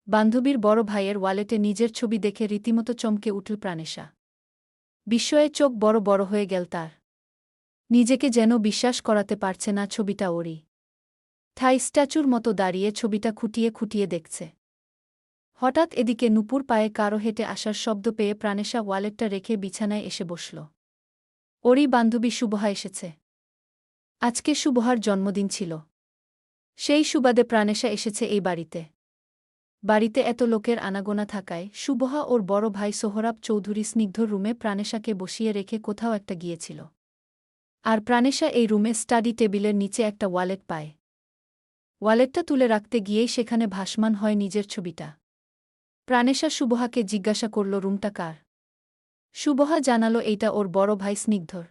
বান্ধবীর বড় ভাইয়ের ওয়ালেটে নিজের ছবি দেখে রীতিমতো চমকে উঠল প্রাণেশা। বিস্ময়ে চোখ বড় বড় হয়ে গেল তার। নিজেকে যেন বিশ্বাস করাতে পারছে না ছবিটা ওরই। থাই স্ট্যাচুর মতো দাঁড়িয়ে ছবিটা খুঁটিয়ে খুঁটিয়ে দেখছে। হঠাৎ এদিকে নুপুর পায়ে কারো হেঁটে আসার শব্দ পেয়ে প্রাণেশা ওয়ালেটটা রেখে বিছানায় এসে বসল। ওরই বান্ধবী শুভহা এসেছে। আজকে শুভহার জন্মদিন ছিল। সেই সুবাদে প্রাণেশা এসেছে এই বাড়িতে। বাড়িতে এত লোকের আনাগোনা থাকায় শুভহা ওর বড় ভাই সোহরাব চৌধুরী স্নিগ্ধ রুমে প্রাণেশাকে বসিয়ে রেখে কোথাও একটা গিয়েছিল। আর প্রাণেশা এই রুমে স্টাডি টেবিলের নিচে একটা ওয়ালেট পায়। ওয়ালেটটা তুলে রাখতে গিয়েই সেখানে ভাসমান হয় নিজের ছবিটা। প্রাণেশা শুভহাকে জিজ্ঞাসা করল রুমটা কার। শুভহা জানালো এইটা ওর বড় ভাই স্নিগ্ধর।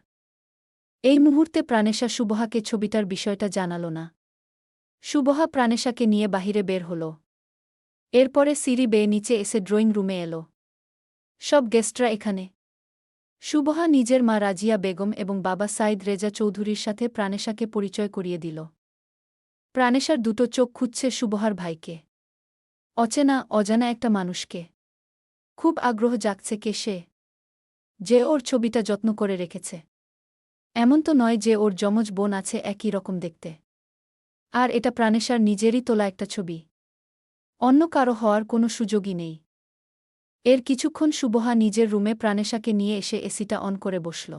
এই মুহূর্তে প্রাণেশা শুভহাকে ছবিটার বিষয়টা জানালো না। শুভহা প্রাণেশাকে নিয়ে বাহিরে বের হল। এরপরে সিঁড়ি বেয়ে নিচে এসে ড্রয়িং রুমে এল। সব গেস্টরা এখানে। শুভহা নিজের মা রাজিয়া বেগম এবং বাবা সাইদ রেজা চৌধুরীর সাথে প্রাণেশাকে পরিচয় করিয়ে দিল। প্রাণেশার দুটো চোখ খুঁজছে শুভহার ভাইকে। অচেনা অজানা একটা মানুষকে। খুব আগ্রহ জাগছে কে সে, যে ওর ছবিটা যত্ন করে রেখেছে। এমন তো নয় যে ওর যমজ বোন আছে একই রকম দেখতে। আর এটা প্রাণেশার নিজেরই তোলা একটা ছবি। অন্য কারো হওয়ার কোনো সুযোগই নেই। এর কিছুক্ষণ শুভহা নিজের রুমে প্রাণেশাকে নিয়ে এসে এসিটা অন করে বসল।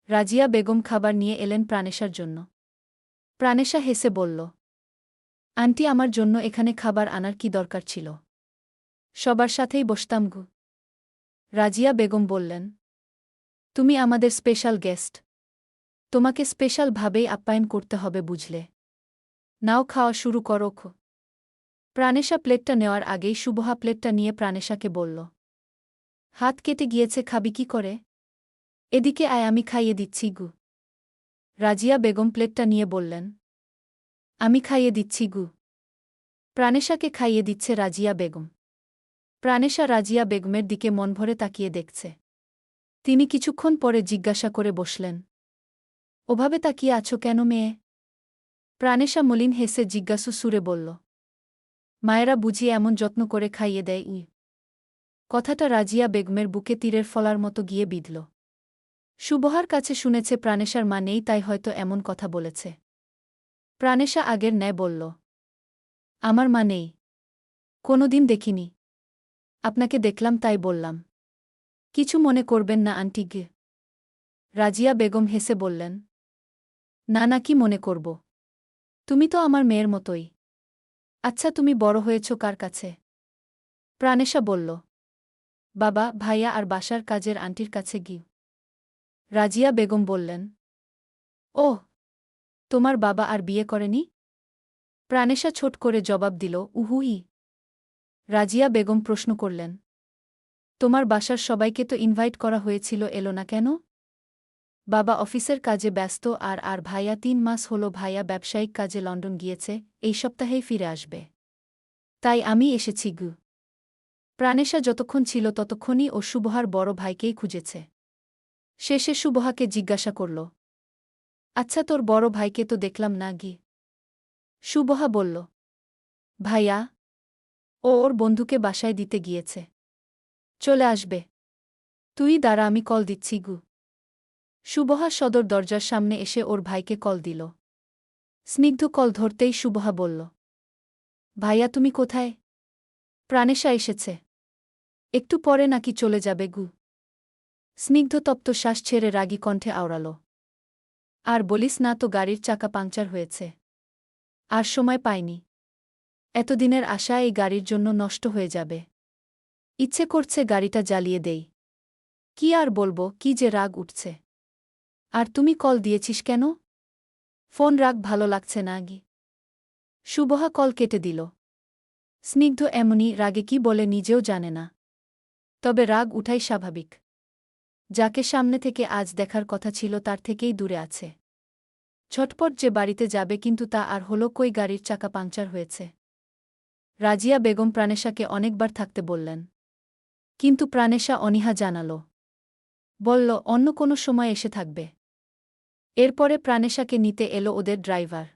রাজিয়া বেগম খাবার নিয়ে এলেন প্রাণেশার জন্য। প্রাণেশা হেসে বলল, আন্টি আমার জন্য এখানে খাবার আনার কি দরকার ছিল? সবার সাথেই বসতাম গু। রাজিয়া বেগম বললেন, তুমি আমাদের স্পেশাল গেস্ট। তোমাকে স্পেশালভাবেই আপ্যায়ন করতে হবে বুঝলে। নাও খাওয়া শুরু করো। প্রাণেশা প্লেটটা নেওয়ার আগেই শুভহা প্লেটটা নিয়ে প্রাণেশাকে বলল, হাত কেটে গিয়েছে খাবি কি করে? এদিকে আয় আমি খাইয়ে দিচ্ছি গু। রাজিয়া বেগম প্লেটটা নিয়ে বললেন, আমি খাইয়ে দিচ্ছি গু। প্রাণেশাকে খাইয়ে দিচ্ছে রাজিয়া বেগম। প্রাণেশা রাজিয়া বেগমের দিকে মনভরে তাকিয়ে দেখছে। তিনি কিছুক্ষণ পরে জিজ্ঞাসা করে বসলেন, ওভাবে তাকিয়ে আছো কেন মেয়ে? প্রাণেশা মলিন হেসে জিজ্ঞাসু সুরে বলল, মায়েরা বুঝি এমন যত্ন করে খাইয়ে দেয়? কথাটা রাজিয়া বেগমের বুকে তীরের ফলার মতো গিয়ে বিঁধল। শুভহার কাছে শুনেছে প্রাণেশার মা নেই তাই হয়তো এমন কথা বলেছে। প্রাণেশা আগের ন্যায় বলল, আমার মা নেই। কোনোদিন দেখিনি। আপনাকে দেখলাম তাই বললাম। কিছু মনে করবেন না আন্টি গে। রাজিয়া বেগম হেসে বললেন, না না কি মনে করব? তুমি তো আমার মেয়ের মতোই। আচ্ছা তুমি বড় হয়েছ কার কাছে? প্রাণেশা বলল, বাবা ভাইয়া আর বাসার কাজের আন্টির কাছে গি। রাজিয়া বেগম বললেন, ওহ, তোমার বাবা আর বিয়ে করেনি? প্রাণেশা ছোট করে জবাব দিল, উহুই। রাজিয়া বেগম প্রশ্ন করলেন, তোমার বাসার সবাইকে তো ইনভাইট করা হয়েছিল এলো না কেন? বাবা অফিসের কাজে ব্যস্ত আর ভাইয়া ৩ মাস হলো ভাইয়া ব্যবসায়িক কাজে লন্ডন গিয়েছে, এই সপ্তাহেই ফিরে আসবে। তাই আমি এসেছি গু। প্রাণেশা যতক্ষণ ছিল ততক্ষণই ও শুভহার বড় ভাইকেই খুঁজেছে। শেষে শুভহাকে জিজ্ঞাসা করল, আচ্ছা তোর বড় ভাইকে তো দেখলাম না গি। শুভহা বলল, ভাইয়া ও ওর বন্ধুকে বাসায় দিতে গিয়েছে। চলে আসবে। তুই দাঁড়া আমি কল দিচ্ছি গু। শুভহা সদর দরজার সামনে এসে ওর ভাইকে কল দিল। স্নিগ্ধ কল ধরতেই শুভহা বলল, ভাইয়া তুমি কোথায়? প্রাণেশা এসেছে। একটু পরে নাকি চলে যাবে গু? স্নিগ্ধ তপ্ত শ্বাস ছেড়ে রাগী কণ্ঠে আওড়াল, আর বলিস না তো গাড়ির চাকা পাংচার হয়েছে। আর সময় পাইনি। এতদিনের আশা এই গাড়ির জন্য নষ্ট হয়ে যাবে। ইচ্ছে করছে গাড়িটা জ্বালিয়ে দেই। কি আর বলবো কি যে রাগ উঠছে। আর তুমি কল দিয়েছিস কেন? ফোন রাগ ভালো লাগছে না গি। শুভহা কল কেটে দিল। স্নিগ্ধ এমনি রাগে কি বলে নিজেও জানে না। তবে রাগ উঠাই স্বাভাবিক। যাকে সামনে থেকে আজ দেখার কথা ছিল তার থেকেই দূরে আছে। ঝটপট যে বাড়িতে যাবে কিন্তু তা আর হলো কই গাড়ির চাকা পাংচার হয়েছে। রাজিয়া বেগম প্রাণেশাকে অনেকবার থাকতে বললেন। কিন্তু প্রাণেশা অনীহা জানাল। বলল অন্য কোনো সময় এসে থাকবে। এরপরে প্রাণেশাকে নিতে এলো ওদের ড্রাইভার।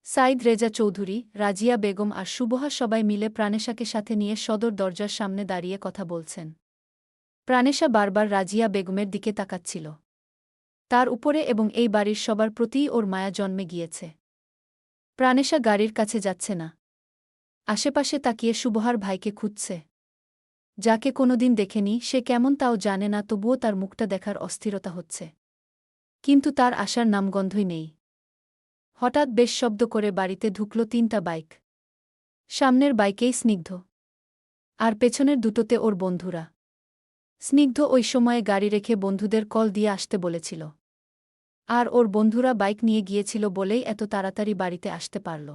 সাইদ রেজা চৌধুরী, রাজিয়া বেগম আর সুবহা সবাই মিলে প্রাণেশাকে সাথে নিয়ে সদর দরজার সামনে দাঁড়িয়ে কথা বলছেন। প্রাণেশা বারবার রাজিয়া বেগমের দিকে তাকাচ্ছিল। তার উপরে এবং এই বাড়ির সবার প্রতিই ওর মায়া জন্মে গিয়েছে। প্রাণেশা গাড়ির কাছে যাচ্ছে না। আশেপাশে তাকিয়ে সুবহার ভাইকে খুঁজছে। যাকে কোনোদিন দেখেনি, সে কেমন তাও জানে না, তবুও তার মুখটা দেখার অস্থিরতা হচ্ছে। কিন্তু তার আসার নামগন্ধই নেই। হঠাৎ বেশ শব্দ করে বাড়িতে ঢুকল ৩টা বাইক। সামনের বাইকেই স্নিগ্ধ, আর পেছনের দুটোতে ওর বন্ধুরা। স্নিগ্ধ ওই সময়ে গাড়ি রেখে বন্ধুদের কল দিয়ে আসতে বলেছিল। আর ওর বন্ধুরা বাইক নিয়ে গিয়েছিল বলেই এত তাড়াতাড়ি বাড়িতে আসতে পারল।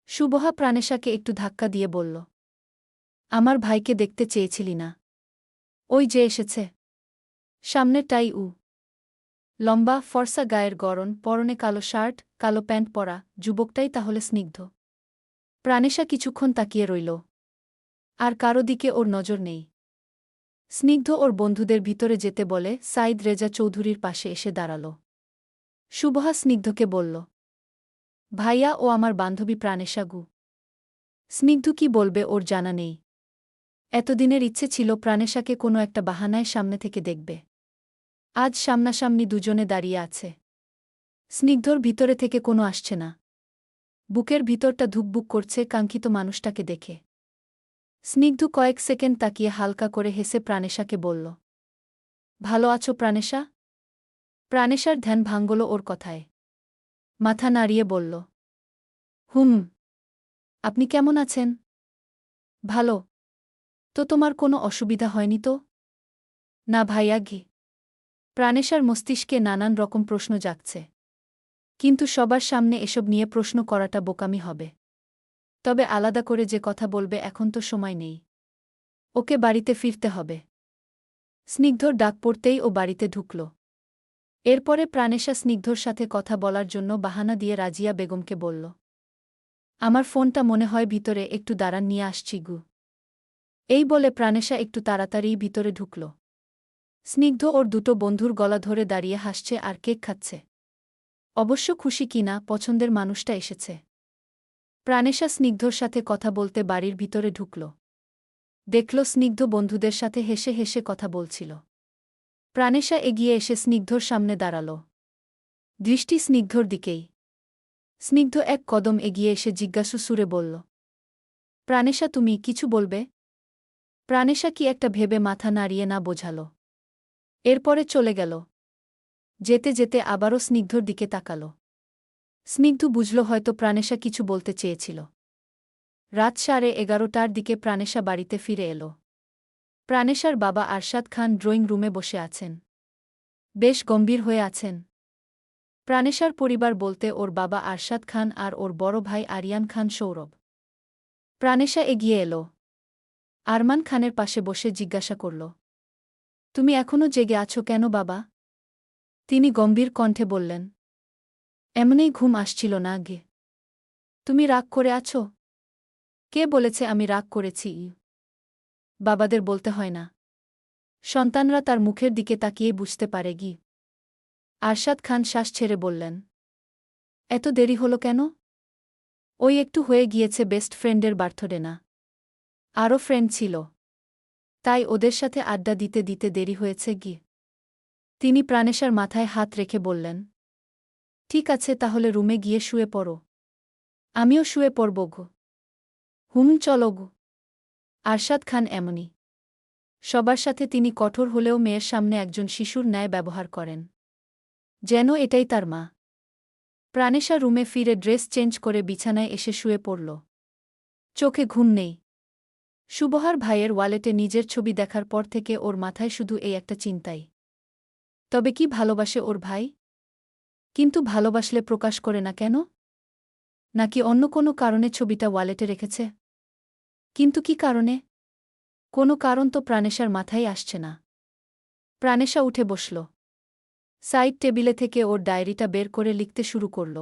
সুবহা প্রাণেশাকে একটু ধাক্কা দিয়ে বলল, আমার ভাইকে দেখতে চেয়েছিলি না? ওই যে এসেছে সামনেরটাই। লম্বা ফর্সা গায়ের গড়ন, পরনে কালো শার্ট, কালো প্যান্ট পরা যুবকটাই তাহলে স্নিগ্ধ। প্রাণেশা কিছুক্ষণ তাকিয়ে রইল। আর কারো দিকে ওর নজর নেই। স্নিগ্ধ ওর বন্ধুদের ভিতরে যেতে বলে সাইদ রেজা চৌধুরীর পাশে এসে দাঁড়াল। সুবহা স্নিগ্ধকে বলল, ভাইয়া, ও আমার বান্ধবী প্রাণেশা গু। স্নিগ্ধ কি বলবে ওর জানা নেই। এতদিনের ইচ্ছে ছিল প্রাণেশাকে কোনো একটা বাহানায় সামনে থেকে দেখবে। আজ সামনাসামনি দুজনে দাঁড়িয়ে আছে। স্নিগ্ধর ভিতরে থেকে কোনো আসছে না। বুকের ভিতরটা ধুকবুক করছে কাঙ্ক্ষিত মানুষটাকে দেখে। স্নিগ্ধ কয়েক সেকেন্ড তাকিয়ে হালকা করে হেসে প্রাণেশাকে বলল, ভালো আছো প্রাণেশা? প্রাণেশার ধ্যান ভাঙল ওর কথায়। মাথা নাড়িয়ে বলল, হুম। আপনি কেমন আছেন? ভালো। তো তোমার কোনো অসুবিধা হয়নি তো? না ভাইয়া ঘি। প্রাণেশার মস্তিষ্কে নানান রকম প্রশ্ন জাগছে। কিন্তু সবার সামনে এসব নিয়ে প্রশ্ন করাটা বোকামি হবে। তবে আলাদা করে যে কথা বলবে এখন তো সময় নেই। ওকে বাড়িতে ফিরতে হবে। স্নিগ্ধর ডাক পড়তেই ও বাড়িতে ঢুকল। এরপরে প্রাণেশা স্নিগ্ধর সাথে কথা বলার জন্য বাহানা দিয়ে রাজিয়া বেগমকে বলল, আমার ফোনটা মনে হয় ভিতরে, একটু দাঁড়ান নিয়ে আসছি গু। এই বলে প্রাণেশা একটু তাড়াতাড়িই ভিতরে ঢুকল। স্নিগ্ধ ওর দুটো বন্ধুর গলা ধরে দাঁড়িয়ে হাসছে আর কেক খাচ্ছে। অবশ্য খুশি কিনা, পছন্দের মানুষটা এসেছে। প্রাণেশা স্নিগ্ধর সাথে কথা বলতে বাড়ির ভিতরে ঢুকল। দেখল স্নিগ্ধ বন্ধুদের সাথে হেসে হেসে কথা বলছিল। প্রাণেশা এগিয়ে এসে স্নিগ্ধর সামনে দাঁড়াল। দৃষ্টি স্নিগ্ধর দিকেই। স্নিগ্ধ এক কদম এগিয়ে এসে জিজ্ঞাসু সুরে বলল, প্রাণেশা, তুমি কিছু বলবে? প্রাণেশা কি একটা ভেবে মাথা নাড়িয়ে না বোঝাল। এরপরে চলে গেল। যেতে যেতে আবারও স্নিগ্ধর দিকে তাকাল। স্নিগ্ধ বুঝল হয়তো প্রাণেশা কিছু বলতে চেয়েছিল। রাত 11:30টার দিকে প্রাণেশা বাড়িতে ফিরে এল। প্রাণেশার বাবা আরশাদ খান ড্রয়িং রুমে বসে আছেন। বেশ গম্ভীর হয়ে আছেন। প্রাণেশার পরিবার বলতে ওর বাবা আরশাদ খান আর ওর বড় ভাই আরিয়ান খান সৌরভ। প্রাণেশা এগিয়ে এল। আরমান খানের পাশে বসে জিজ্ঞাসা করল, তুমি এখনও জেগে আছো কেন বাবা? তিনি গম্ভীর কণ্ঠে বললেন, এমনিই ঘুম আসছিল না গে। তুমি রাগ করে আছো? কে বলেছে আমি রাগ করেছি? বাবাদের বলতে হয় না। সন্তানরা তার মুখের দিকে তাকিয়ে বুঝতে পারে গি। আরশাদ খান শ্বাস ছেড়ে বললেন, এত দেরি হলো কেন? ওই একটু হয়ে গিয়েছে, বেস্ট ফ্রেন্ডের বার্থডে না? আরও ফ্রেন্ড ছিল, তাই ওদের সাথে আড্ডা দিতে দিতে দেরি হয়েছে গি। তিনি প্রাণেশার মাথায় হাত রেখে বললেন, ঠিক আছে তাহলে রুমে গিয়ে শুয়ে পড়ো। আমিও শুয়ে পড়ব গো। হুম, চলো গো। আরশাদ খান এমনই। সবার সাথে তিনি কঠোর হলেও মেয়ের সামনে একজন শিশুর ন্যায় ব্যবহার করেন, যেন এটাই তার মা। প্রাণেশা রুমে ফিরে ড্রেস চেঞ্জ করে বিছানায় এসে শুয়ে পড়ল। চোখে ঘুম নেই। সুবহার ভাইয়ের ওয়ালেটে নিজের ছবি দেখার পর থেকে ওর মাথায় শুধু এই একটা চিন্তাই, তবে কি ভালোবাসে ওর ভাই? কিন্তু ভালোবাসলে প্রকাশ করে না কেন? নাকি অন্য কোনো কারণে ছবিটা ওয়ালেটে রেখেছে? কিন্তু কি কারণে? কোনো কারণ তো প্রাণেশার মাথায় আসছে না। প্রাণেশা উঠে বসল। সাইড টেবিলে থেকে ওর ডায়েরিটা বের করে লিখতে শুরু করল।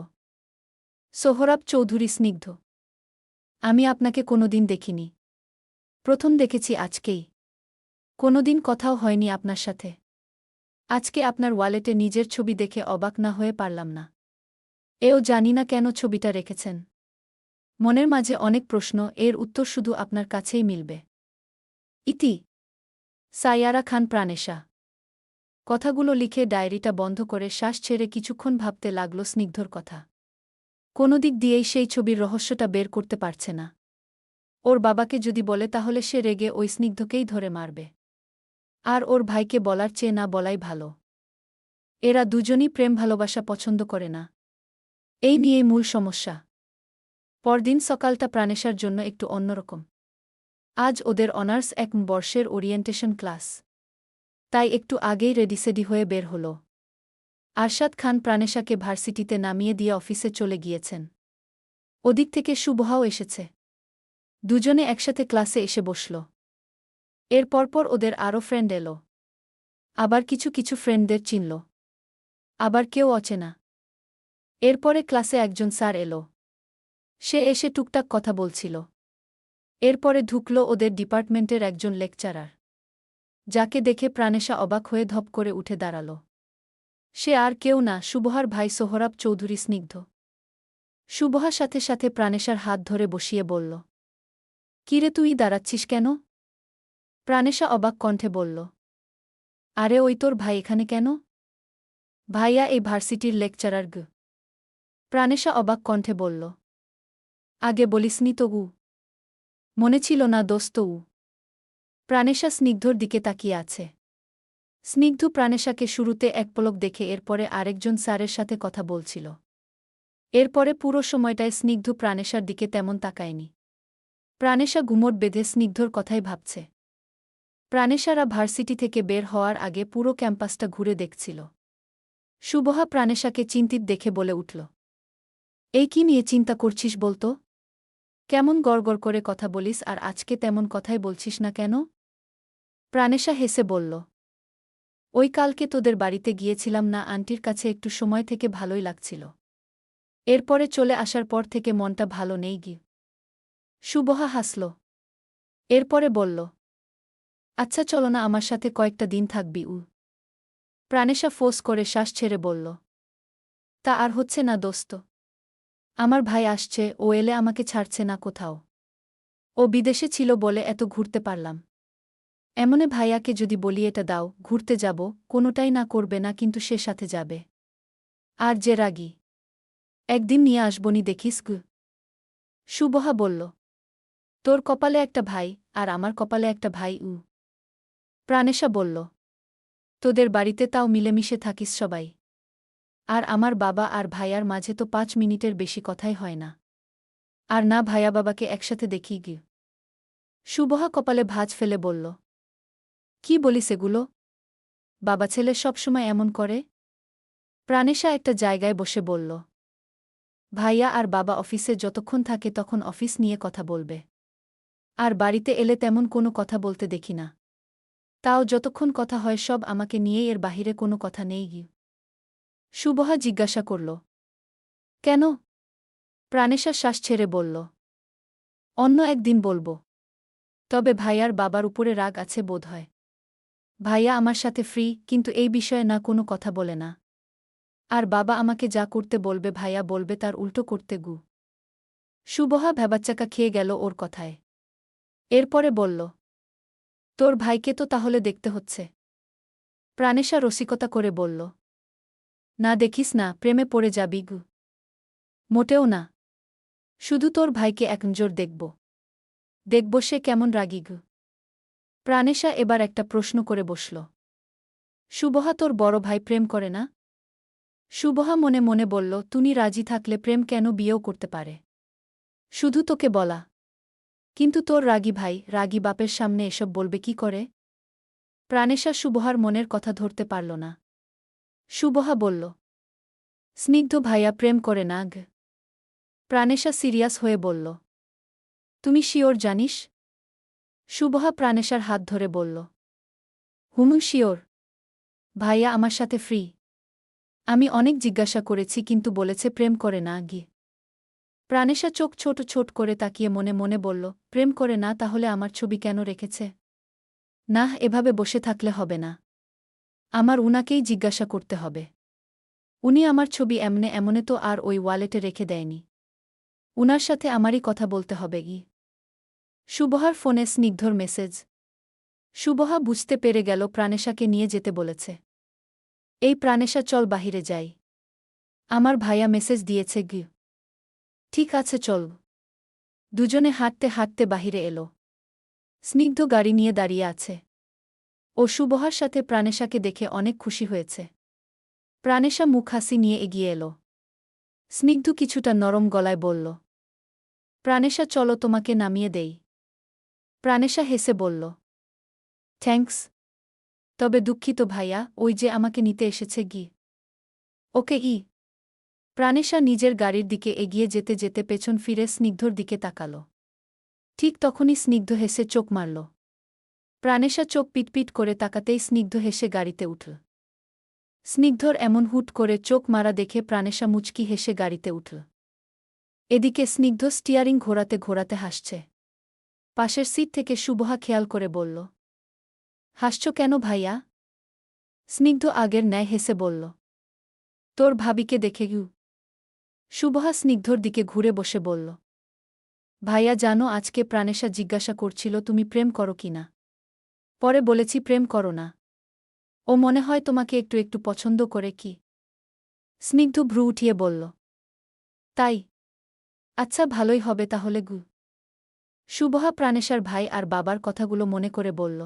সোহরাব চৌধুরী, স্নিগ্ধ, আমি আপনাকে কোনোদিন দেখিনি। প্রথম দেখেছি আজকেই। কোনোদিন কথাও হয়নি আপনার সাথে। আজকে আপনার ওয়ালেটে নিজের ছবি দেখে অবাক না হয়ে পারলাম না। এও জানি না কেন ছবিটা রেখেছেন। মনের মাঝে অনেক প্রশ্ন, এর উত্তর শুধু আপনার কাছেই মিলবে। ইতি সাইয়ারা খান প্রাণেশা। কথাগুলো লিখে ডায়েরিটা বন্ধ করে শ্বাস ছেড়ে কিছুক্ষণ ভাবতে লাগল স্নিগ্ধর কথা। কোনো দিক দিয়েই সেই ছবির রহস্যটা বের করতে পারছে না। ওর বাবাকে যদি বলে তাহলে সে রেগে ওই স্নিগ্ধকেই ধরে মারবে। আর ওর ভাইকে বলার চেয়ে না বলাই ভালো। এরা দুজনই প্রেম ভালোবাসা পছন্দ করে না। এই নিয়েই মূল সমস্যা। পরদিন সকালটা প্রাণেশার জন্য একটু অন্যরকম। আজ ওদের অনার্স ১ বর্ষের ওরিয়েন্টেশন ক্লাস। তাই একটু আগেই রেডিসেডি হয়ে বের হল। আরশাদ খান প্রাণেশাকে ভার্সিটিতে নামিয়ে দিয়ে অফিসে চলে গিয়েছেন। ওদিক থেকে শুভহাও এসেছে। দুজনে একসাথে ক্লাসে এসে বসল। এর পরপর ওদের আরও ফ্রেন্ড এলো। আবার কিছু কিছু ফ্রেন্ডদের চিনল। আবার কেউ অচেনা। এরপরে ক্লাসে একজন স্যার এলো। সে এসে টুকটাক কথা বলছিল। এরপরে ঢুকল ওদের ডিপার্টমেন্টের একজন লেকচারার, যাকে দেখে প্রাণেশা অবাক হয়ে ধপ করে উঠে দাঁড়াল। সে আর কেউ না, শুভহার ভাই সোহরাব চৌধুরী স্নিগ্ধ। শুভহা সাথে সাথে প্রাণেশার হাত ধরে বসিয়ে বলল, কিরে তুই দাঁড়াচ্ছিস কেন? প্রাণেশা অবাক কণ্ঠে বলল, আরে ওই তোর ভাই এখানে কেন? ভাইয়া এই ভার্সিটির লেকচারার গ। প্রাণেশা অবাক কণ্ঠে বলল, আগে বলিসনি তো উ। মনে ছিল না দোস্ত উ। প্রাণেশা স্নিগ্ধর দিকে তাকিয়ে আছে। স্নিগ্ধ প্রাণেশাকে শুরুতে এক পলক দেখে এরপরে আরেকজন স্যারের সাথে কথা বলছিল। এরপরে পুরো সময়টায় স্নিগ্ধ প্রাণেশার দিকে তেমন তাকায়নি। প্রাণেশা গুমট বেঁধে স্নিগ্ধর কথাই ভাবছে। প্রাণেশারা ভার্সিটি থেকে বের হওয়ার আগে পুরো ক্যাম্পাসটা ঘুরে দেখছিল। শুভহা প্রাণেশাকে চিন্তিত দেখে বলে উঠল, এই কি নিয়ে চিন্তা করছিস বলতো? কেমন গড়গড় করে কথা বলিস আর আজকে তেমন কথাই বলছিস না কেন? প্রাণেশা হেসে বলল, ওই কালকে তোদের বাড়িতে গিয়েছিলাম না, আন্টির কাছে একটু সময় থেকে ভালোই লাগছিল। এরপরে চলে আসার পর থেকে মনটা ভালো নেই গি। শুভহা হাসল। এরপরে বলল, আচ্ছা চলো না আমার সাথে কয়েকটা দিন থাকবি উ। প্রাণেশা ফোঁস করে শ্বাস ছেড়ে বলল, তা আর হচ্ছে না দোস্ত। আমার ভাই আসছে, ও এলে আমাকে ছাড়ছে না কোথাও। ও বিদেশে ছিল বলে এত ঘুরতে পারলাম। এমনে ভাইয়াকে যদি বলি এটা দাও, ঘুরতে যাব, কোনোটাই না করবে না, কিন্তু সে সাথে যাবে। আর যে রাগী। একদিন নিয়ে আসবনি দেখিস গু। শুভহা বলল, তোর কপালে একটা ভাই, আর আমার কপালে একটা ভাই উ। প্রাণেশা বলল, তোদের বাড়িতে তাও মিলেমিশে থাকিস সবাই। আর আমার বাবা আর ভাইয়ার মাঝে তো ৫ মিনিটের বেশি কথাই হয় না। আর না ভাইয়া বাবাকে একসাথে দেখি গি। শুভহা কপালে ভাঁজ ফেলে বলল, কি বলিস এগুলো? বাবা ছেলে সবসময় এমন করে? প্রাণেশা একটা জায়গায় বসে বলল, ভাইয়া আর বাবা অফিসে যতক্ষণ থাকে তখন অফিস নিয়ে কথা বলবে। আর বাড়িতে এলে তেমন কোনো কথা বলতে দেখি না। তাও যতক্ষণ কথা হয় সব আমাকে নিয়েই, এর বাহিরে কোনো কথা নেই গি। শুভহা জিজ্ঞাসা করল, কেন? প্রাণেশা শ্বাস ছেড়ে বলল, অন্য একদিন বলবো। তবে ভাইয়ার বাবার উপরে রাগ আছে বোধহয়। ভাইয়া আমার সাথে ফ্রি, কিন্তু এই বিষয়ে না কোনো কথা বলে না। আর বাবা আমাকে যা করতে বলবে ভাইয়া বলবে তার উল্টো করতে গু। শুভহা ভ্যাবাচ্চাকা খেয়ে গেল ওর কথায়। এরপরে বলল, তোর ভাইকে তো তাহলে দেখতে হচ্ছে। প্রাণেশা রসিকতা করে বলল, না দেখিস না, প্রেমে পড়ে যাবি গু। মোটেও না। শুধু তোর ভাইকে এক নজর দেখব। দেখব সে কেমন রাগী গু। প্রাণেশা এবার একটা প্রশ্ন করে বসল, শুভহা তোর বড় ভাই প্রেম করে না? শুভহা মনে মনে বলল, তুমি রাজি থাকলে প্রেম কেন বিয়েও করতে পারে। শুধু তোকে বলা। কিন্তু তোর রাগী ভাই, রাগী বাপের সামনে এসব বলবে কি করে? প্রাণেশা শুভহার মনের কথা ধরতে পারল না। শুভহা বলল, স্নিগ্ধ ভাইয়া প্রেম করে না গ। প্রাণেশা সিরিয়াস হয়ে বলল, তুমি শিওর জানিস? শুভহা প্রাণেশার হাত ধরে বলল, হুমু শিওর। ভাইয়া আমার সাথে ফ্রি। আমি অনেক জিজ্ঞাসা করেছি কিন্তু বলেছে প্রেম করে না গি। প্রাণেশা চোখ ছোট ছোট করে তাকিয়ে মনে মনে বলল, প্রেম করে না তাহলে আমার ছবি কেন রেখেছে? না, এভাবে বসে থাকলে হবে না। আমার উনাকেই জিজ্ঞাসা করতে হবে। উনি আমার ছবি এমনে এমনে তো আর ওই ওয়ালেটে রেখে দেয়নি। উনার সাথে আমারই কথা বলতে হবে কি। শুভহার ফোনে স্নিগ্ধর মেসেজ। শুভহা বুঝতে পেরে গেল প্রাণেশাকে নিয়ে যেতে বলেছে। এই প্রাণেশা, চল বাহিরে যাই। আমার ভাইয়া মেসেজ দিয়েছে গি। ঠিক আছে চল। দুজনে হাঁটতে হাঁটতে বাহিরে এলো। স্নিগ্ধ গাড়ি নিয়ে দাঁড়িয়ে আছে। ও শুভহার সাথে প্রাণেশাকে দেখে অনেক খুশি হয়েছে। প্রাণেশা মুখ হাসি নিয়ে এগিয়ে এলো। স্নিগ্ধ কিছুটা নরম গলায় বলল, প্রাণেশা চলো তোমাকে নামিয়ে দেই। প্রাণেশা হেসে বলল, থ্যাঙ্কস। তবে দুঃখিত ভাইয়া, ওই যে আমাকে নিতে এসেছে গি। ওকে ই। প্রাণেশা নিজের গাড়ির দিকে এগিয়ে যেতে যেতে পেছন ফিরে স্নিগ্ধর দিকে তাকাল। ঠিক তখনই স্নিগ্ধ হেসে চোখ মারল। প্রাণেশা চোখ পিটপিট করে তাকাতেই স্নিগ্ধ হেসে গাড়িতে উঠল। স্নিগ্ধর এমন হুট করে চোখ মারা দেখে প্রাণেশা মুচকি হেসে গাড়িতে উঠল। এদিকে স্নিগ্ধ স্টিয়ারিং ঘোরাতে ঘোরাতে হাসছে। পাশের সিট থেকে শুভহা খেয়াল করে বলল, হাসছ কেন ভাইয়া? স্নিগ্ধ আগের ন্যায় হেসে বলল, তোর ভাবিকে দেখে গু। শুভহা স্নিগ্ধর দিকে ঘুরে বসে বলল, ভাইয়া জানো আজকে প্রাণেশা জিজ্ঞাসা করছিল তুমি প্রেম করো কিনা। পরে বলেছি প্রেম করো না। ও মনে হয় তোমাকে একটু একটু পছন্দ করে কি। স্নিগ্ধ ভ্রু উঠিয়ে বলল, তাই? আচ্ছা ভালোই হবে তাহলে গু। শুভহা প্রাণেশার ভাই আর বাবার কথাগুলো মনে করে বলল,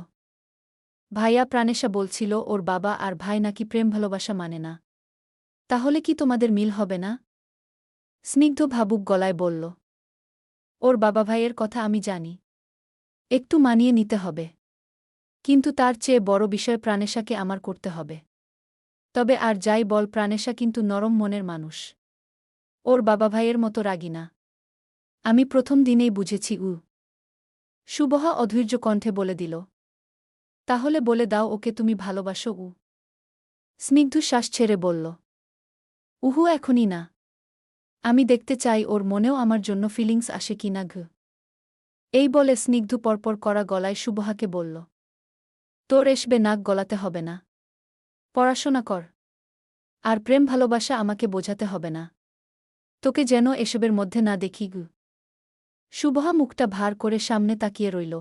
ভাইয়া প্রাণেশা বলছিল ওর বাবা আর ভাই নাকি প্রেম ভালোবাসা মানে না। তাহলে কি তোমাদের মিল হবে না? স্নিগ্ধ ভাবুক গলায় বলল, ওর বাবা ভাইয়ের কথা আমি জানি। একটু মানিয়ে নিতে হবে। কিন্তু তার চেয়ে বড় বিষয় প্রাণেশাকে আমার করতে হবে। তবে আর যাই বল প্রাণেশা কিন্তু নরম মনের মানুষ। ওর বাবা ভাইয়ের মতো রাগী না। আমি প্রথম দিনেই বুঝেছি উ। শুভহা অধৈর্য কণ্ঠে বলে দিল, তাহলে বলে দাও ওকে তুমি ভালোবাসো উ। স্নিগ্ধ শ্বাস ছেড়ে বলল, উহু এখনই না। আমি দেখতে চাই ওর মনেও আমার জন্য ফিলিংস আসে কি না ঘ। এই বলে স্নিগ্ধ পরপর করা গলায় শুভহাকে বলল, তোর এসবে নাক গলাতে হবে না। পড়াশোনা কর। আর প্রেম ভালোবাসা আমাকে বোঝাতে হবে না। তোকে যেন এসবের মধ্যে না দেখি গু। শুভহা মুখটা ভার করে সামনে তাকিয়ে রইল।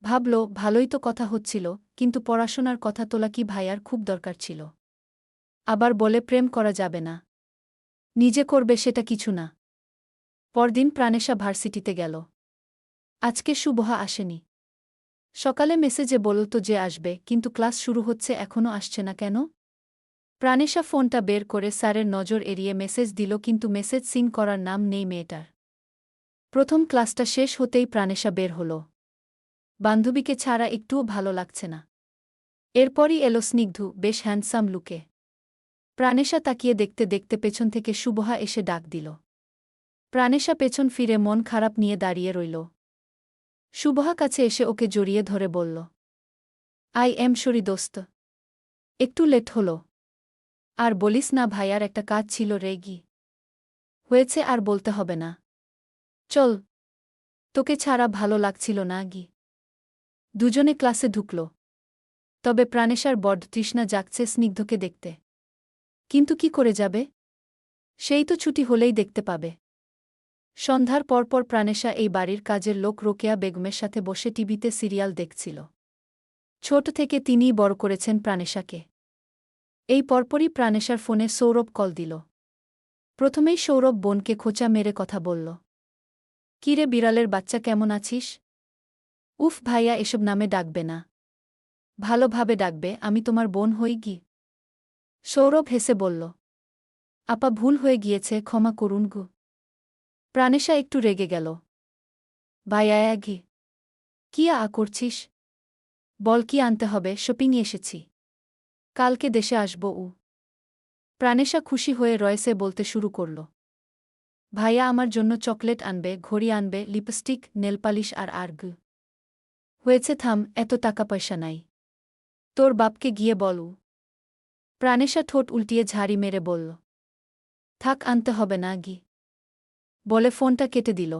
ভাবল ভালোই তো কথা হচ্ছিল, কিন্তু পড়াশোনার কথা তোলা কি ভাইয়ার খুব দরকার ছিল। আবার বলে প্রেম করা যাবে না। নিজে করবে সেটা কিছু না। পরদিন প্রাণেশা ভার্সিটিতে গেল। আজকে শুভহা আসেনি। সকালে মেসেজে বলতো যে আসবে, কিন্তু ক্লাস শুরু হচ্ছে এখনও আসছে না কেন। প্রাণেশা ফোনটা বের করে স্যারের নজর এড়িয়ে মেসেজ দিল, কিন্তু মেসেজ সিন করার নাম নেই মেয়েটার। প্রথম ক্লাসটা শেষ হতেই প্রাণেশা বের হল। বান্ধবীকে ছাড়া একটুও ভালো লাগছে না। এরপরই এলো স্নিগ্ধ, বেশ হ্যান্ডসাম লুকে। প্রাণেশা তাকিয়ে দেখতে দেখতে পেছন থেকে শুভহা এসে ডাক দিল। প্রাণেশা পেছন ফিরে মন খারাপ নিয়ে দাঁড়িয়ে রইল। শুভহা কাছে এসে ওকে জড়িয়ে ধরে বলল, আই এম সরি দোস্ত। একটু লেট হলো। আর বলিস না ভাইয়ার একটা কাজ ছিল রে গি। হয়েছে আর বলতে হবে না। চল। তোকে ছাড়া ভালো লাগছিল না গি। দুজনে ক্লাসে ঢুকল। তবে প্রাণেশার বড্ড তৃষ্ণা জাগছে স্নিগ্ধকে দেখতে। কিন্তু কি করে যাবে? সেই তো ছুটি হলেই দেখতে পাবে। সন্ধ্যার পরপর প্রাণেশা এই বাড়ির কাজের লোক রোকেয়া বেগমের সাথে বসে টিভিতে সিরিয়াল দেখছিল। ছোট থেকে তিনিই বড় করেছেন প্রাণেশাকে। এই পরপরই প্রাণেশার ফোনে সৌরভ কল দিল। প্রথমেই সৌরভ বোনকে খোঁচা মেরে কথা বলল, কিরে বিড়ালের বাচ্চা কেমন আছিস? উফ ভাইয়া এসব নামে ডাকবে না। ভালোভাবে ডাকবে, আমি তোমার বোন হই গি। সৌরভ হেসে বলল, আপা ভুল হয়ে গিয়েছে, ক্ষমা করুন গু। প্রাণেশা একটু রেগে গেল। ভাইয়া ঘি। কি করছিস? বল কি আনতে হবে, শপিংয়ে এসেছি। কালকে দেশে আসব উ। প্রাণেশা খুশি হয়ে রয়েছে বলতে শুরু করল, ভাইয়া আমার জন্য চকলেট আনবে, ঘড়ি আনবে, লিপস্টিক, নেলপালিশ আর গু। হয়েছে থাম, এত টাকা পয়সা নাই। তোর বাপকে গিয়ে বল উ। প্রাণেশা ঠোঁট উল্টিয়ে ঝাড়ি মেরে বলল, থাক আনতে হবে না গি। বলে ফোনটা কেটে দিল।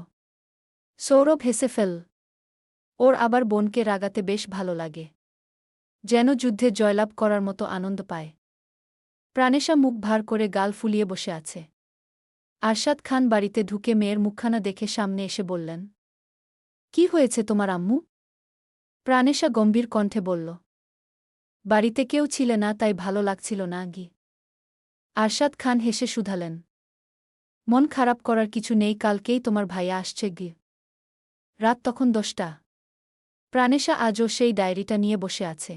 সৌরভ হেসে ফেল। ওর আবার বোনকে রাগাতে বেশ ভালো লাগে। যেন যুদ্ধে জয়লাভ করার মতো আনন্দ পায়। প্রাণেশা মুখ ভার করে গাল ফুলিয়ে বসে আছে। আরশাদ খান বাড়িতে ঢুকে মেয়ের মুখখানা দেখে সামনে এসে বললেন, কি হয়েছে তোমার আম্মু? প্রাণেশা গম্ভীর কণ্ঠে বলল, বাড়িতে কেউ ছিলে না তাই ভালো লাগছিল না গি। আরশাদ খান হেসে শুধালেন, মন খারাপ করার কিছু নেই, কালকেই তোমার ভাইয়া আসছে গি। রাত তখন 10টা। প্রাণেশা আজও সেই ডায়েরিটা নিয়ে বসে আছে।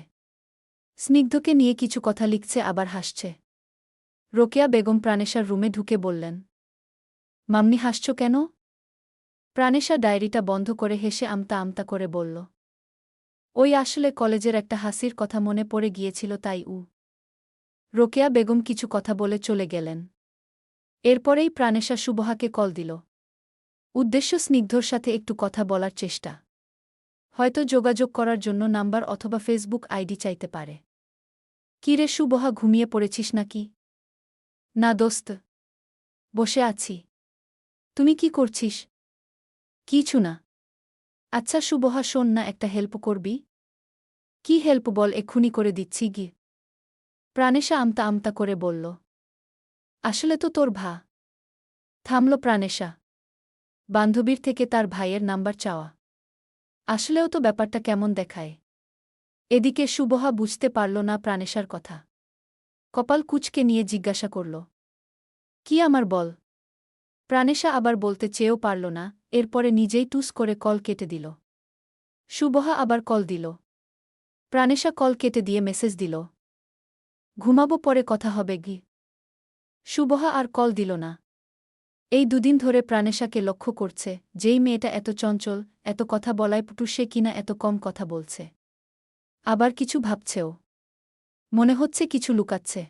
স্নিগ্ধকে নিয়ে কিছু কথা লিখছে আবার হাসছে। রোকেয়া বেগম প্রাণেশার রুমে ঢুকে বললেন, মাম্মি হাসছ কেন? প্রাণেশা ডায়েরিটা বন্ধ করে হেসে আমতা আমতা করে বলল, ওই আসলে কলেজের একটা হাসির কথা মনে পড়ে গিয়েছিল তাই। রোকেয়া বেগম কিছু কথা বলে চলে গেলেন। এরপরেই প্রাণেশা সুবহাকে কল দিল। উদ্দেশ্য স্নিগ্ধর সাথে একটু কথা বলার চেষ্টা। হয়তো যোগাযোগ করার জন্য নাম্বার অথবা ফেসবুক আইডি চাইতে পারে। কি রে সুবহা, ঘুমিয়ে পড়েছিস নাকি? না দোস্ত, বসে আছি। তুমি কি করছিস? কিছু না। আচ্ছা সুবহা শোন না, একটা হেল্প করবি? কি হেল্প বল, এক্ষুনি করে দিচ্ছি গি। প্রাণেশা আমতা আমতা করে বলল, আসলে তো তোর থামল প্রাণেশা। বান্ধবীর থেকে তার ভাইয়ের নাম্বার চাওয়া, আসলেও তো ব্যাপারটা কেমন দেখায়। এদিকে সুবহা বুঝতে পারল না প্রাণেশার কথা। কপাল কুঁচকে নিয়ে জিজ্ঞাসা করল, কি আমার বল? প্রাণেশা আবার বলতে চেয়েও পারল না, এরপরে নিজেই টুস করে কল কেটে দিল। সুবহা আবার কল দিল। প্রাণেশা কল কেটে দিয়ে মেসেজ দিল, ঘুমাবো, পরে কথা হবে গি। সুবহা আর কল দিল না। এই দুদিন ধরে প্রাণেশাকে লক্ষ্য করছে, যেই মেয়েটা এত চঞ্চল, এত কথা বলায় পটু, সে কিনা এত কম কথা বলছে। আবার কিছু ভাবছেও। মনে হচ্ছে কিছু লুকাচ্ছে।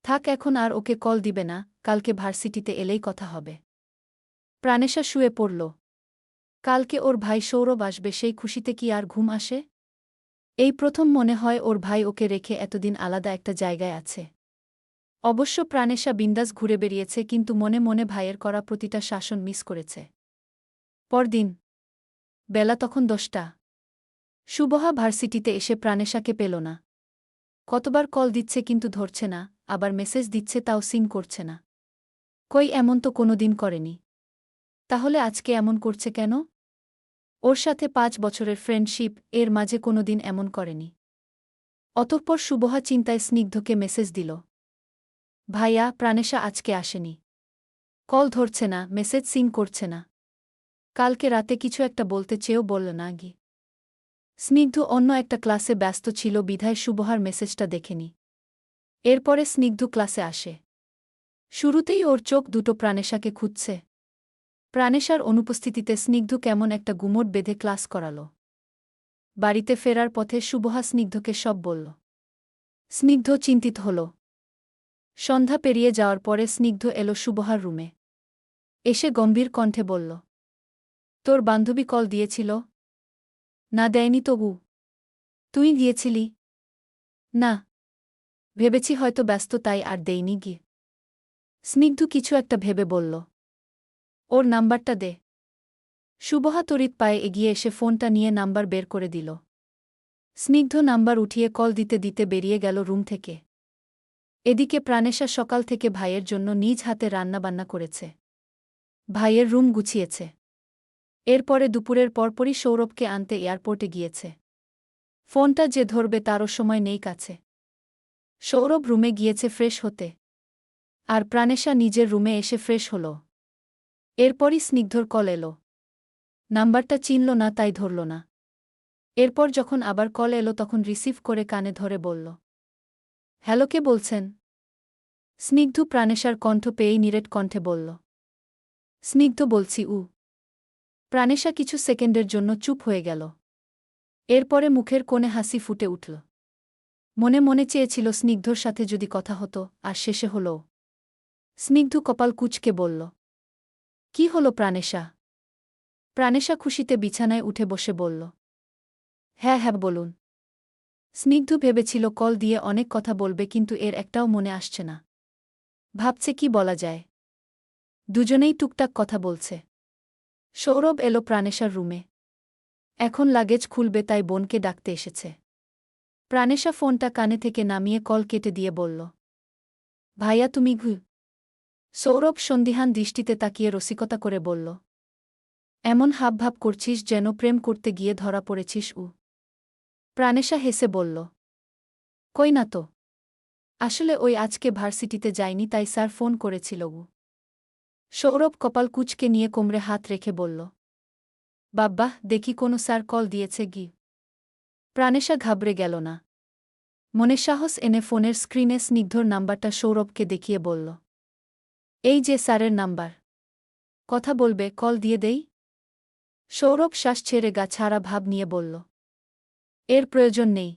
থাক, এখন আর ওকে কল দিবে না, কালকে ভার্সিটিতে এলেই কথা হবে। প্রাণেশা শুয়ে পড়ল। কালকে ওর ভাই সৌরভ আসবে, সেই খুশিতে কি আর ঘুম আসে? এই প্রথম মনে হয় ওর ভাই ওকে রেখে এতদিন আলাদা একটা জায়গায় আছে। অবশ্য প্রাণেশা বিন্দাস ঘুরে বেরিয়েছে, কিন্তু মনে মনে ভাইয়ের করা প্রতিটা শাসন মিস করেছে। পরদিন বেলা তখন 10টা। সুবহা ভার্সিটিতে এসে প্রাণেশাকে পেল না। কতবার কল দিচ্ছে কিন্তু ধরছে না, আবার মেসেজ দিচ্ছে তাও সিন করছে না। কই, এমন তো কোনোদিন করেনি। তাহলে আজকে এমন করছে কেন? ওর সাথে 5 বছরের ফ্রেন্ডশিপ, এর মাঝে কোনোদিন এমন করেনি। অতঃপর সুবহা চিন্তায় স্নিগ্ধকে মেসেজ দিল, ভাইয়া, প্রাণেশা আজকে আসেনি। কল ধরছে না, মেসেজ সিন করছে না। কালকে রাতে কিছু একটা বলতে চেয়েও বলল না গি। স্নিগ্ধ অন্য একটা ক্লাসে ব্যস্ত ছিল বিধায় সুবহার মেসেজটা দেখেনি। এরপরে স্নিগ্ধ ক্লাসে আসে। শুরুতেই ওর চোখ দুটো প্রাণেশাকে খুঁজছে। প্রাণেশার অনুপস্থিতিতে স্নিগ্ধ কেমন একটা গুমট বেঁধে ক্লাস করাল। বাড়িতে ফেরার পথে সুবহা স্নিগ্ধকে সব বলল। স্নিগ্ধ চিন্তিত হল। সন্ধ্যা পেরিয়ে যাওয়ার পরে স্নিগ্ধ এলো সুবহার রুমে। এসে গম্ভীর কণ্ঠে বলল, তোর বান্ধবী কল দিয়েছিল? না, দেয়নি তবু। তুই গিয়েছিলি? না, ভেবেছি হয়তো ব্যস্ত তাই আর দেইনি গি। স্নিগ্ধ কিছু একটা ভেবে বলল, ওর নাম্বারটা দে। সুবহা তড়িৎ পায়ে এগিয়ে এসে ফোনটা নিয়ে নাম্বার বের করে দিল। স্নিগ্ধ নাম্বার উঠিয়ে কল দিতে দিতে বেরিয়ে গেল রুম থেকে। এদিকে প্রাণেশা সকাল থেকে ভাইয়ের জন্য নিজ হাতে রান্নাবান্না করেছে। ভাইয়ের রুম গুছিয়েছে। এরপরে দুপুরের পরপরই সৌরভকে আনতে এয়ারপোর্টে গিয়েছে। ফোনটা যে ধরবে তারও সময় নেই কাছে। সৌরভ রুমে গিয়েছে ফ্রেশ হতে। আর প্রাণেশা নিজের রুমে এসে ফ্রেশ হল। এরপরই স্নিগ্ধর কল এলো। নাম্বারটা চিনল না তাই ধরল না। এরপর যখন আবার কল এলো তখন রিসিভ করে কানে ধরে বলল, হ্যালো, কে বলছেন? স্নিগ্ধ প্রাণেশার কণ্ঠ পেয়েই নিরেট কণ্ঠে বলল, স্নিগ্ধ বলছি। প্রাণেশা কিছু সেকেন্ডের জন্য চুপ হয়ে গেল। এরপরে মুখের কোণে হাসি ফুটে উঠল। মনে মনে চেয়েছিল স্নিগ্ধর সাথে যদি কথা হতো, আর শেষে হলো। স্নিগ্ধ কপাল কুঁচকে বলল, কি হলো প্রাণেশা? প্রাণেশা খুশিতে বিছানায় উঠে বসে বলল, হ্যাঁ হ্যাঁ বলুন। স্নিগ্ধ ভেবেছিল কল দিয়ে অনেক কথা বলবে, কিন্তু এর একটাও মনে আসছে না। ভাবছে কি বলা যায়। দুজনেই টুকটাক কথা বলছে। সৌরভ এলো প্রাণেশার রুমে। এখন লাগেজ খুলবে তাই বোনকে ডাকতে এসেছে। প্রাণেশা ফোনটা কানে থেকে নামিয়ে কল কেটে দিয়ে বলল, ভাইয়া তুমি ঘু। সৌরভ সন্দিহান দৃষ্টিতে তাকিয়ে রসিকতা করে বলল। এমন হাবভাব করছিস যেন প্রেম করতে গিয়ে ধরা পড়েছিস। প্রাণেশা হেসে বলল। কই না তো। আসলে ওই আজকে ভার্সিটিতে যায়নি তাই স্যার ফোন করেছিল। সৌরভ কপাল কুঁচকে নিয়ে কোমরে হাত রেখে বলল। বাব্বাহ, দেখি কোনো স্যার কল দিয়েছে গি। প্রাণেশা ঘাবড়ে গেল না। মনে সাহস এনে ফোনের স্ক্রিনে স্নিগ্ধর নাম্বারটা সৌরভকে দেখিয়ে বলল। এই যে স্যারের নাম্বার। কথা বলবে, কল দিয়ে দেই। সৌরভ শ্বাস ছেড়ে গা ছাড়া ভাব নিয়ে বলল। এর প্রয়োজন নেই।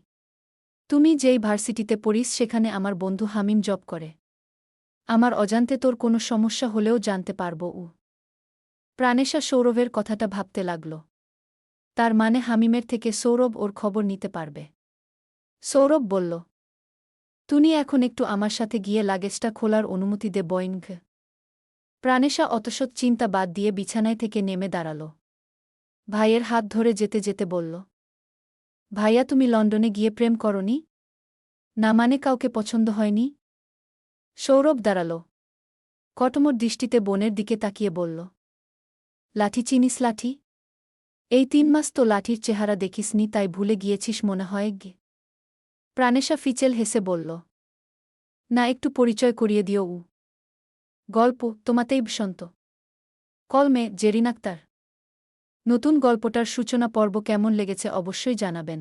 তুমি যেই ভার্সিটিতে পড়িস সেখানে আমার বন্ধু হামিম জব করে। আমার অজান্তে তোর কোনো সমস্যা হলেও জানতে পারব। প্রাণেশা সৌরভের কথাটা ভাবতে লাগল। তার মানে হামিমের থেকে সৌরভ ওর খবর নিতে পারবে। সৌরভ বলল। তুমি এখন একটু আমার সাথে গিয়ে লাগেজটা খোলার অনুমতি দে বইন। প্রাণেশা অতসৎ চিন্তা বাদ দিয়ে বিছানায় থেকে নেমে দাঁড়াল। ভাইয়ের হাত ধরে যেতে যেতে বলল। ভাইয়া তুমি লন্ডনে গিয়ে প্রেম করনি? না মানে কাউকে পছন্দ হয়নি? সৌরভ দাঁড়াল। কটমট দৃষ্টিতে বোনের দিকে তাকিয়ে বলল। লাঠি চিনিস লাঠি? এই 3 মাস তো লাঠির চেহারা দেখিসনি তাই ভুলে গিয়েছিস মনে হয় গে। প্রাণেশা ফিচেল হেসে বলল। না একটু পরিচয় করিয়ে দিও। গল্প তোমাতেই বসন্ত। কলমে জেরিন আক্তার। নতুন গল্পটার সূচনা পর্ব কেমন লেগেছে অবশ্যই জানাবেন।